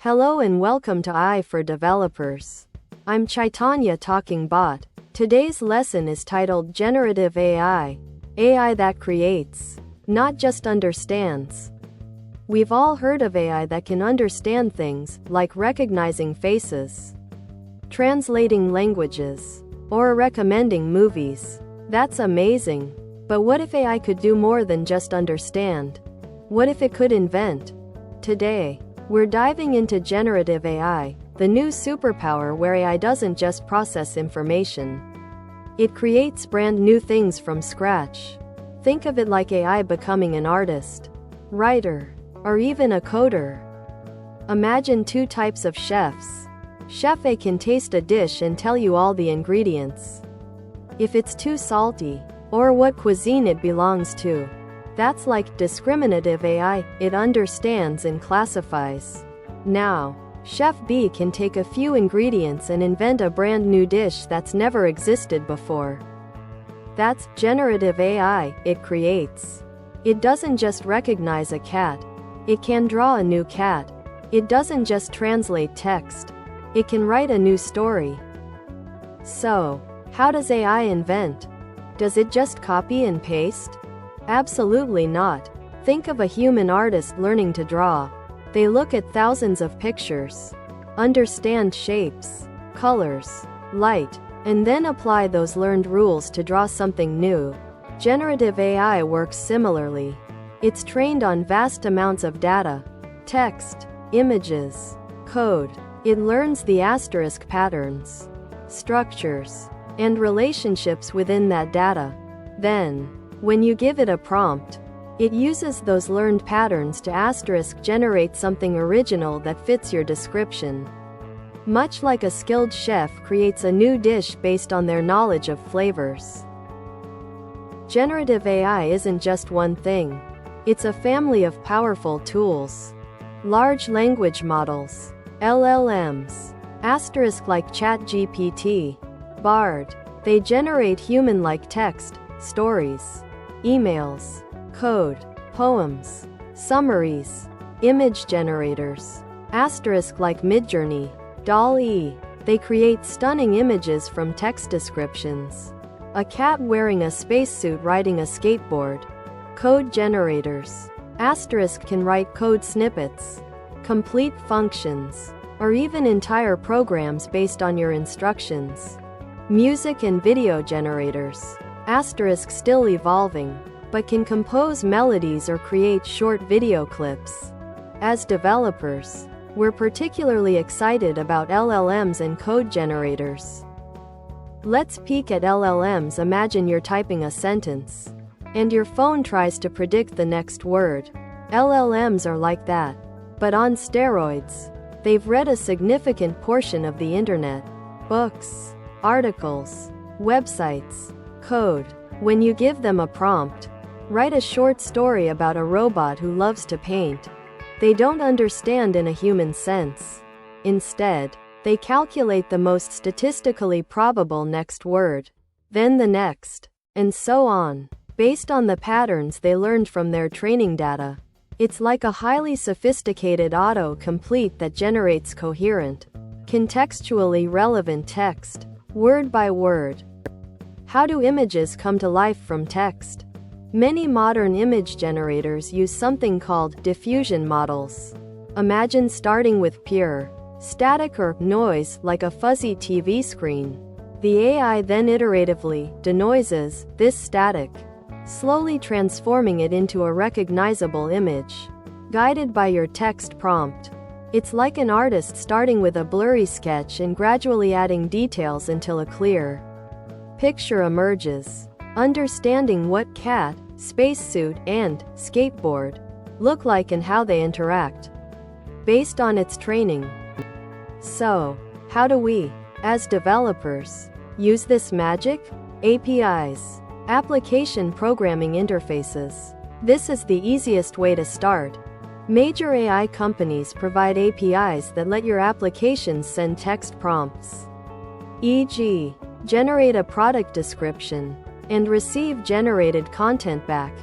Hello and welcome to AI for Developers. I'm Chaitanya talking bot. Today's lesson is titled Generative AI. AI that creates, not just understands. We've all heard of AI that can understand things, like recognizing faces, translating languages, or recommending movies. That's amazing. But what if AI could do more than just understand? What if it could invent? Today, we're diving into generative AI, the new superpower where AI doesn't just process information. It creates brand new things from scratch. Think of it like AI becoming an artist, writer, or even a coder. Imagine two types of chefs. Chef A can taste a dish and tell you all the ingredients, if it's too salty, or what cuisine it belongs to. That's like discriminative AI, it understands and classifies. Now, Chef B can take a few ingredients and invent a brand new dish that's never existed before. That's generative AI, it creates. It doesn't just recognize a cat, it can draw a new cat. It doesn't just translate text, it can write a new story. So, how does AI invent? Does it just copy and paste? Absolutely not. Think of a human artist learning to draw. They look at thousands of pictures, understand shapes, colors, light, and then apply those learned rules to draw something new. Generative AI works similarly. It's trained on vast amounts of data, text, images, code. It learns the asterisk patterns, structures, and relationships within that data. Then, when you give it a prompt, it uses those learned patterns to asterisk generate something original that fits your description. Much like a skilled chef creates a new dish based on their knowledge of flavors. Generative AI isn't just one thing. It's a family of powerful tools. Large language models, LLMs, asterisk like ChatGPT, Bard. They generate human-like text, stories, emails, code, poems, summaries. Image generators, asterisk like Midjourney, DALL-E. They create stunning images from text descriptions. A cat wearing a spacesuit riding a skateboard. Code generators, asterisk can write code snippets, complete functions, or even entire programs based on your instructions. Music and video generators, asterisk still evolving, but can compose melodies or create short video clips. As developers, we're particularly excited about LLMs and code generators. Let's peek at LLMs. Imagine you're typing a sentence, and your phone tries to predict the next word. LLMs are like that, but on steroids. They've read a significant portion of the internet, books, articles, websites, code. When you give them a prompt, write a short story about a robot who loves to paint. They don't understand in a human sense. Instead, they calculate the most statistically probable next word, then the next, and so on, based on the patterns they learned from their training data. It's like a highly sophisticated auto-complete that generates coherent, contextually relevant text, word by word. How do images come to life from text? Many modern image generators use something called diffusion models. Imagine starting with pure static or noise like a fuzzy TV screen. The AI then iteratively denoises this static, slowly transforming it into a recognizable image, guided by your text prompt. It's like an artist starting with a blurry sketch and gradually adding details until a clear picture emerges. Understanding what cat, spacesuit, and skateboard look like and how they interact, based on its training. So, how do we, as developers, use this magic? APIs, application programming interfaces. This is the easiest way to start. Major AI companies provide APIs that let your applications send text prompts, e.g., generate a product description, and receive generated content back,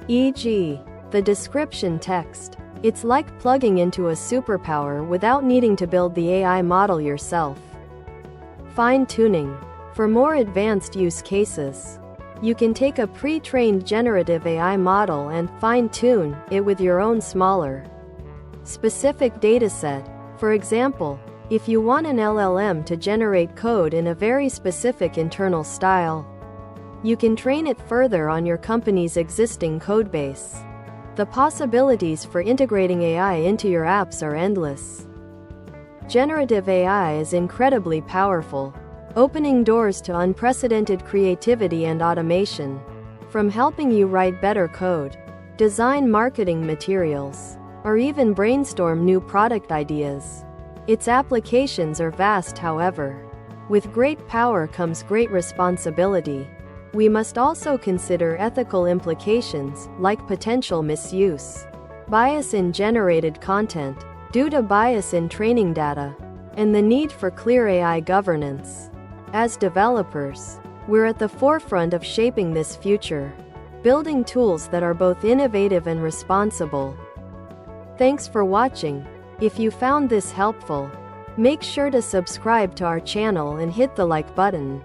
e.g., the description text. It's like plugging into a superpower without needing to build the AI model yourself. Fine-tuning. For more advanced use cases, you can take a pre-trained generative AI model and fine-tune it with your own smaller, specific dataset. For example, if you want an LLM to generate code in a very specific internal style, you can train it further on your company's existing codebase. The possibilities for integrating AI into your apps are endless. Generative AI is incredibly powerful, opening doors to unprecedented creativity and automation. From helping you write better code, design marketing materials, or even brainstorm new product ideas. Its applications are vast, however. With great power comes great responsibility. We must also consider ethical implications, like potential misuse, bias in generated content, due to bias in training data, and the need for clear AI governance. As developers, we're at the forefront of shaping this future, building tools that are both innovative and responsible. Thanks for watching. If you found this helpful, make sure to subscribe to our channel and hit the like button.